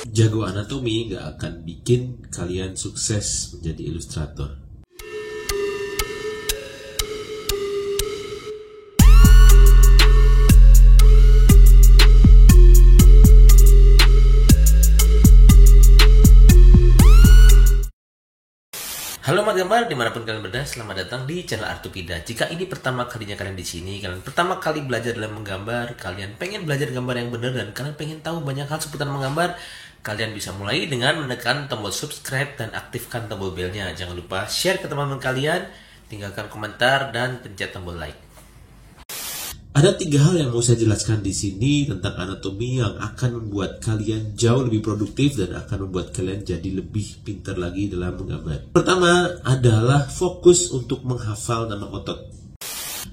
Jago anatomi nggak akan bikin kalian sukses menjadi ilustrator. Halo Mat Gambar, dimanapun kalian berada, selamat datang di channel Artupida. Jika ini pertama kalinya kalian di sini, kalian pertama kali belajar dalam menggambar, kalian pengen belajar gambar yang benar dan kalian pengen tahu banyak hal seputar menggambar, kalian bisa mulai dengan menekan tombol subscribe dan aktifkan tombol belnya. Jangan lupa share ke teman-teman kalian, tinggalkan komentar dan pencet tombol like. Ada 3 hal yang mau saya jelaskan di sini tentang anatomi yang akan membuat kalian jauh lebih produktif dan akan membuat kalian jadi lebih pintar lagi dalam menggambar. Pertama adalah fokus untuk menghafal nama otot.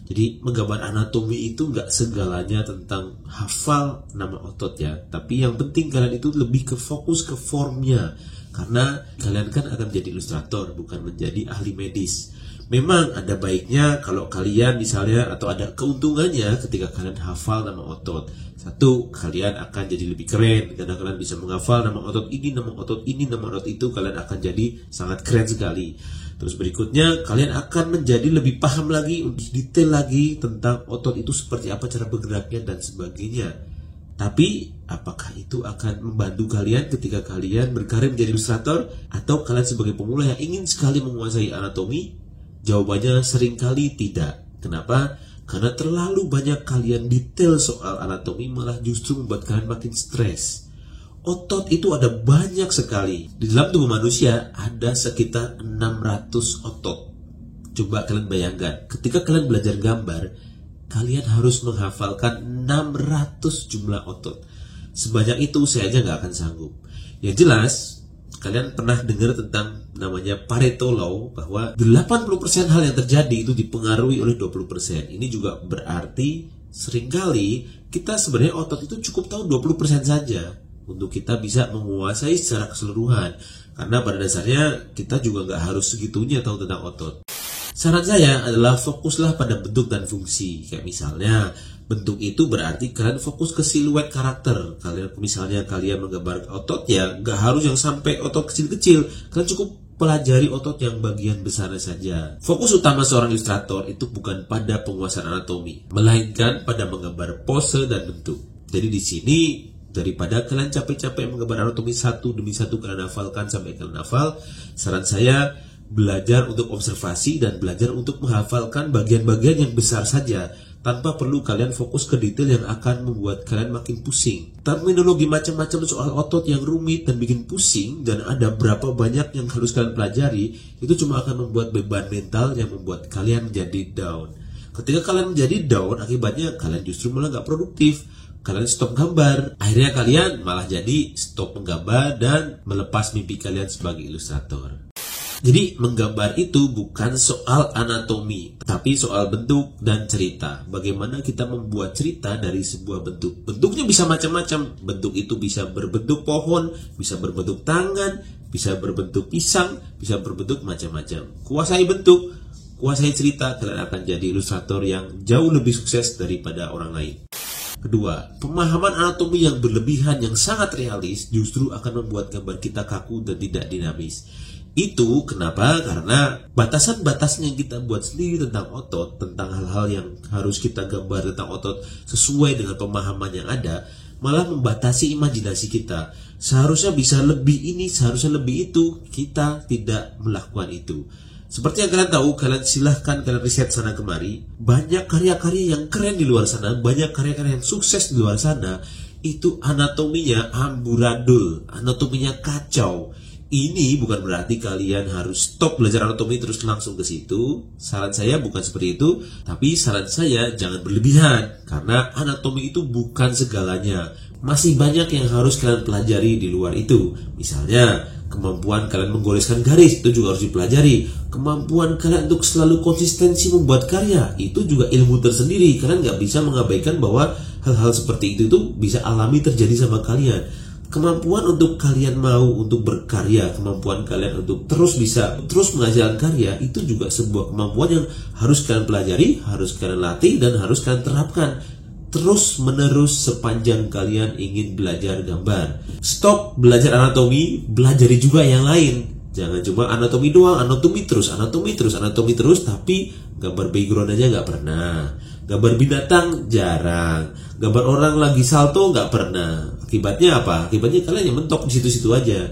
Jadi menggambar anatomi itu nggak segalanya tentang hafal nama otot ya, tapi yang penting kalian itu lebih ke fokus ke formnya, karena kalian kan akan menjadi ilustrator, bukan menjadi ahli medis. Memang ada baiknya kalau kalian misalnya, atau ada keuntungannya ketika kalian hafal nama otot. Satu, kalian akan jadi lebih keren karena kalian bisa menghafal nama otot ini, nama otot ini, nama otot itu. Kalian akan jadi sangat keren sekali. Terus berikutnya, kalian akan menjadi lebih paham lagi, lebih detail lagi tentang otot itu seperti apa cara bergeraknya dan sebagainya. Tapi apakah itu akan membantu kalian ketika kalian berkarir menjadi ilustrator, atau kalian sebagai pemula yang ingin sekali menguasai anatomi? Jawabannya seringkali tidak. Kenapa? Karena terlalu banyak kalian detail soal anatomi malah justru membuat kalian makin stres. Otot itu ada banyak sekali. Di dalam tubuh manusia ada sekitar 600 otot. Coba kalian bayangkan, ketika kalian belajar gambar, kalian harus menghafalkan 600 jumlah otot. Sebanyak itu saya aja nggak akan sanggup. Yang jelas, kalian pernah dengar tentang namanya Pareto Law, bahwa 80% hal yang terjadi itu dipengaruhi oleh 20%. Ini juga berarti seringkali kita sebenarnya otot itu cukup tahu 20% saja untuk kita bisa menguasai secara keseluruhan. Karena pada dasarnya kita juga nggak harus segitunya tahu tentang otot. Saran saya adalah fokuslah pada bentuk dan fungsi. Kayak misalnya, bentuk itu berarti kalian fokus ke siluet karakter. Misalnya kalian menggambar otot, ya nggak harus yang sampai otot kecil-kecil. Kalian cukup pelajari otot yang bagian besar saja. Fokus utama seorang ilustrator itu bukan pada penguasaan anatomi, melainkan pada menggambar pose dan bentuk. Jadi di sini, daripada kalian capek-capek menggambar anatomi satu demi satu kalian hafalkan sampai kalian hafal, saran saya belajar untuk observasi dan belajar untuk menghafalkan bagian-bagian yang besar saja, tanpa perlu kalian fokus ke detail yang akan membuat kalian makin pusing. Terminologi macam-macam soal otot yang rumit dan bikin pusing, dan ada berapa banyak yang harus kalian pelajari, itu cuma akan membuat beban mental yang membuat kalian menjadi down. Ketika kalian menjadi down, akibatnya kalian justru malah nggak produktif. Kalian stop gambar, akhirnya kalian malah jadi stop menggambar dan melepas mimpi kalian sebagai ilustrator. Jadi menggambar itu bukan soal anatomi, tapi soal bentuk dan cerita. Bagaimana kita membuat cerita dari sebuah bentuk. Bentuknya bisa macam-macam. Bentuk itu bisa berbentuk pohon, bisa berbentuk tangan, bisa berbentuk pisang, bisa berbentuk macam-macam. Kuasai bentuk, kuasai cerita, kalian akan jadi ilustrator yang jauh lebih sukses daripada orang lain. Kedua, pemahaman anatomi yang berlebihan yang sangat realis justru akan membuat gambar kita kaku dan tidak dinamis. Itu kenapa? Karena batasan-batasnya yang kita buat sendiri tentang otot, tentang hal-hal yang harus kita gambar tentang otot sesuai dengan pemahaman yang ada, malah membatasi imajinasi kita. Seharusnya bisa lebih ini, seharusnya lebih itu. Kita tidak melakukan itu. Seperti yang kalian tahu, kalian silahkan kalian riset sana kemari. Banyak karya-karya yang keren di luar sana, banyak karya-karya yang sukses di luar sana, itu anatominya amburadul, anatominya kacau. Ini bukan berarti kalian harus stop belajar anatomi terus langsung ke situ. Saran saya bukan seperti itu, tapi saran saya jangan berlebihan, karena anatomi itu bukan segalanya. Masih banyak yang harus kalian pelajari di luar itu. Misalnya, kemampuan kalian menggoreskan garis itu juga harus dipelajari. Kemampuan kalian untuk selalu konsistensi membuat karya itu juga ilmu tersendiri. Kalian nggak bisa mengabaikan bahwa hal-hal seperti itu tuh bisa alami terjadi sama kalian. Kemampuan untuk kalian mau untuk berkarya, kemampuan kalian untuk terus menghasilkan karya, itu juga sebuah kemampuan yang harus kalian pelajari, harus kalian latih, dan harus kalian terapkan. terus menerus sepanjang kalian ingin belajar gambar. Stop belajar anatomi, belajari juga yang lain. Jangan cuma anatomi doang, anatomi terus, tapi gambar background aja nggak pernah. Gambar binatang jarang, gambar orang lagi salto nggak pernah. Akibatnya apa? Akibatnya kalian yang mentok di situ-situ aja.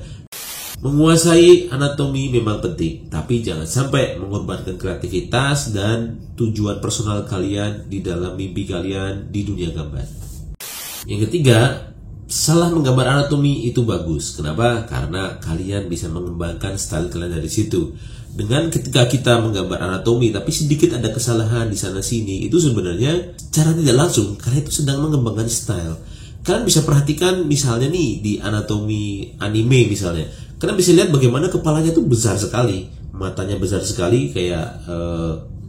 Menguasai anatomi memang penting, tapi jangan sampai mengorbankan kreativitas dan tujuan personal kalian di dalam mimpi kalian di dunia gambar. Yang ketiga, salah menggambar anatomi itu bagus. Kenapa? Karena kalian bisa mengembangkan style kalian dari situ. Dengan ketika kita menggambar anatomi tapi sedikit ada kesalahan di sana sini, itu sebenarnya secara tidak langsung kalian itu sedang mengembangkan style. Kalian bisa perhatikan misalnya nih di anatomi anime misalnya. Kalian bisa lihat bagaimana kepalanya tuh besar sekali, matanya besar sekali kayak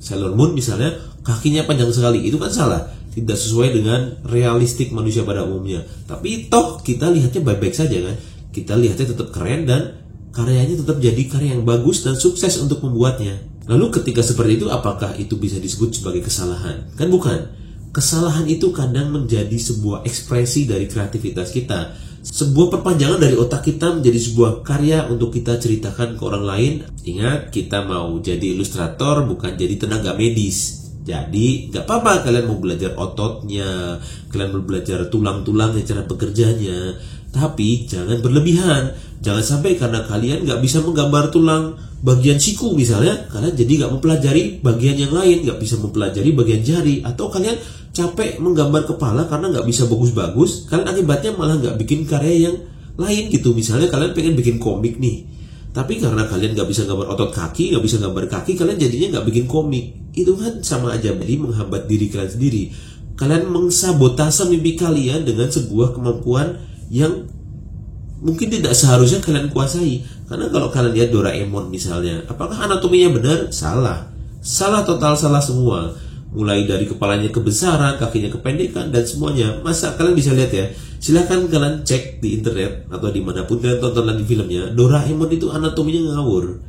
Sailor Moon misalnya, kakinya panjang sekali. Itu kan salah, tidak sesuai dengan realistik manusia pada umumnya. Tapi toh kita lihatnya baik-baik saja kan. Kita lihatnya tetap keren dan karyanya tetap jadi karya yang bagus dan sukses untuk membuatnya. Lalu ketika seperti itu, apakah itu bisa disebut sebagai kesalahan? Kan bukan. Kesalahan itu kadang menjadi sebuah ekspresi dari kreativitas kita, sebuah perpanjangan dari otak kita menjadi sebuah karya untuk kita ceritakan ke orang lain. Ingat, kita mau jadi ilustrator bukan jadi tenaga medis. Jadi gak apa-apa kalian mau belajar ototnya, kalian mau belajar tulang-tulangnya, cara bekerjanya, tapi jangan berlebihan. Jangan sampai karena kalian gak bisa menggambar tulang bagian siku misalnya, kalian jadi gak mempelajari bagian yang lain, gak bisa mempelajari bagian jari. Atau kalian capek menggambar kepala karena gak bisa bagus-bagus, kalian akibatnya malah gak bikin karya yang lain gitu. Misalnya kalian pengen bikin komik nih, tapi karena kalian gak bisa gambar otot kaki, gak bisa gambar kaki, kalian jadinya gak bikin komik. Itu kan sama aja, jadi menghambat diri kalian sendiri. Kalian mengsabotase mimpi kalian dengan sebuah kemampuan yang mungkin tidak seharusnya kalian kuasai. Karena kalau kalian lihat Doraemon misalnya, apakah anatominya benar? Salah. Salah total, salah semua. Mulai dari kepalanya kebesaran, kakinya kependekan, dan semuanya. Masa kalian bisa lihat ya? Silahkan kalian cek di internet atau dimanapun kalian tonton lagi filmnya. Doraemon itu anatominya ngawur.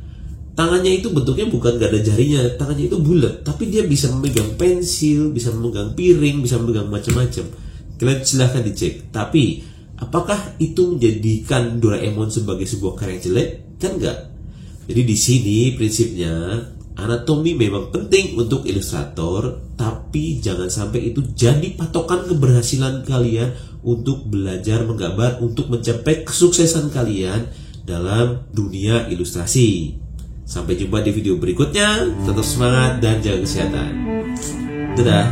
Tangannya itu bentuknya bukan gak ada jarinya, tangannya itu bulat, tapi dia bisa memegang pensil, bisa memegang piring, bisa memegang macam-macam. Kalian silahkan dicek. Tapi apakah itu menjadikan Doraemon sebagai sebuah karya yang jelek? Kan enggak. Jadi di sini prinsipnya anatomi memang penting untuk ilustrator, tapi jangan sampai itu jadi patokan keberhasilan kalian untuk belajar menggambar, untuk mencapai kesuksesan kalian dalam dunia ilustrasi. Sampai jumpa di video berikutnya. Tetap semangat dan jaga kesehatan. Dadah.